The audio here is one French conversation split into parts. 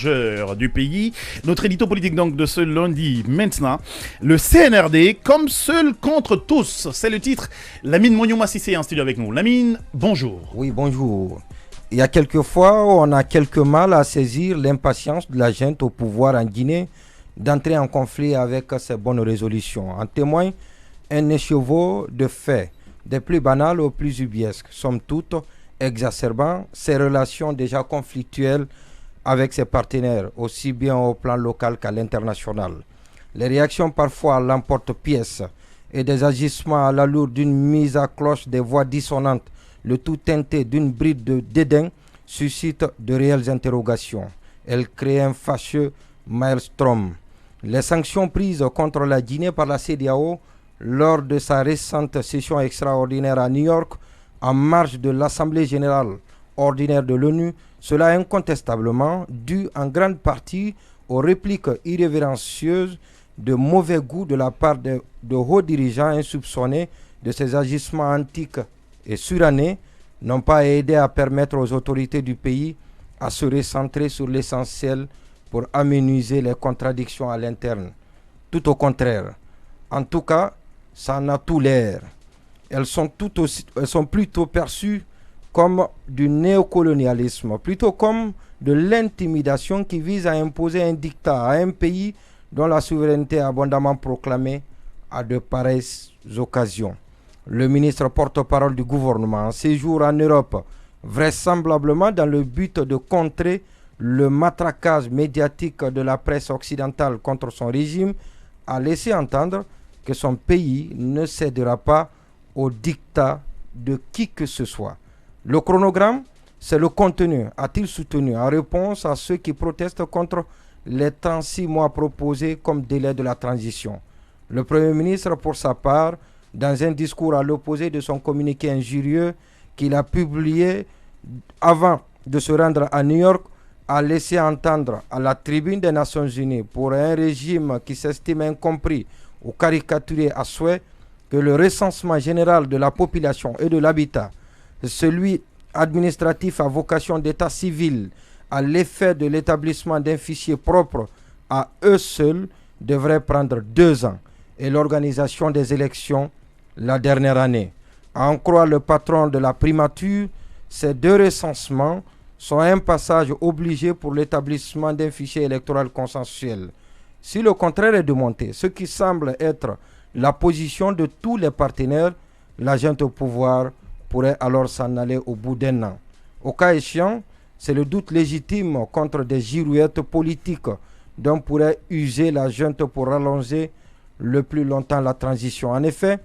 du pays. Notre édito politique donc de ce lundi maintenant, le CNRD comme seul contre tous, c'est le titre. Lamine Monyouma Sissé est en studio avec nous. Lamine, bonjour. Oui, bonjour. Il y a quelques fois, on a quelques mal à saisir l'impatience de la junte au pouvoir en Guinée d'entrer en conflit avec ses bonnes résolutions. En témoigne un écheveau de faits, des plus banals aux plus ubiesques, somme toute exacerbant ses relations déjà conflictuelles avec ses partenaires, aussi bien au plan local qu'à l'international. Les réactions parfois à l'emporte-pièce et des agissements à l'allure d'une mise à cloche des voix dissonantes, le tout teinté d'une bride de dédain, suscitent de réelles interrogations. Elle crée un fâcheux maelstrom. Les sanctions prises contre la Guinée par la CEDEAO lors de sa récente session extraordinaire à New York, en marge de l'Assemblée générale ordinaire de l'ONU, cela est incontestablement dû en grande partie aux répliques irrévérencieuses de mauvais goût de la part de hauts dirigeants insoupçonnés de ces agissements antiques et surannés, n'ont pas aidé à permettre aux autorités du pays à se recentrer sur l'essentiel pour amenuiser les contradictions à l'interne. Tout au contraire. En tout cas, ça en a tout l'air. Elles sont plutôt perçues comme du néocolonialisme, plutôt comme de l'intimidation qui vise à imposer un dictat à un pays dont la souveraineté est abondamment proclamée à de pareilles occasions. Le ministre porte-parole du gouvernement en séjour en Europe, vraisemblablement dans le but de contrer le matraquage médiatique de la presse occidentale contre son régime, a laissé entendre que son pays ne cédera pas au dictat de qui que ce soit. Le chronogramme, c'est le contenu, a-t-il soutenu, en réponse à ceux qui protestent contre les 36 mois proposés comme délai de la transition. Le Premier ministre, pour sa part, dans un discours à l'opposé de son communiqué injurieux qu'il a publié avant de se rendre à New York, a laissé entendre à la tribune des Nations Unies pour un régime qui s'estime incompris ou caricaturé à souhait que le recensement général de la population et de l'habitat, celui administratif à vocation d'état civil, à l'effet de l'établissement d'un fichier propre à eux seuls, devrait prendre 2 ans et l'organisation des élections la dernière année. À en croire le patron de la primature, ces 2 recensements sont un passage obligé pour l'établissement d'un fichier électoral consensuel. Si le contraire est démonté, ce qui semble être la position de tous les partenaires, la junte au pouvoir pourrait alors s'en aller au bout d'1 an. Au cas échéant, c'est le doute légitime contre des girouettes politiques dont pourrait user la junte pour rallonger le plus longtemps la transition. En effet,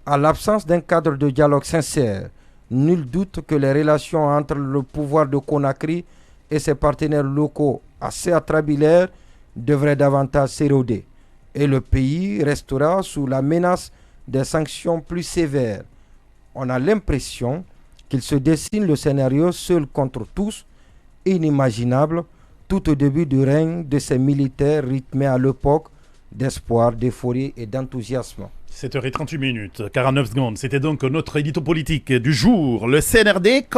à l'absence d'un cadre de dialogue sincère, nul doute que les relations entre le pouvoir de Conakry et ses partenaires locaux assez atrabilaires devraient davantage s'éroder et le pays restera sous la menace des sanctions plus sévères. On a l'impression qu'il se dessine le scénario seul contre tous, inimaginable, tout au début du règne de ces militaires rythmés à l'époque d'espoir, d'euphorie et d'enthousiasme. 7h38, 49 secondes. C'était donc notre édito politique du jour. Le CNRD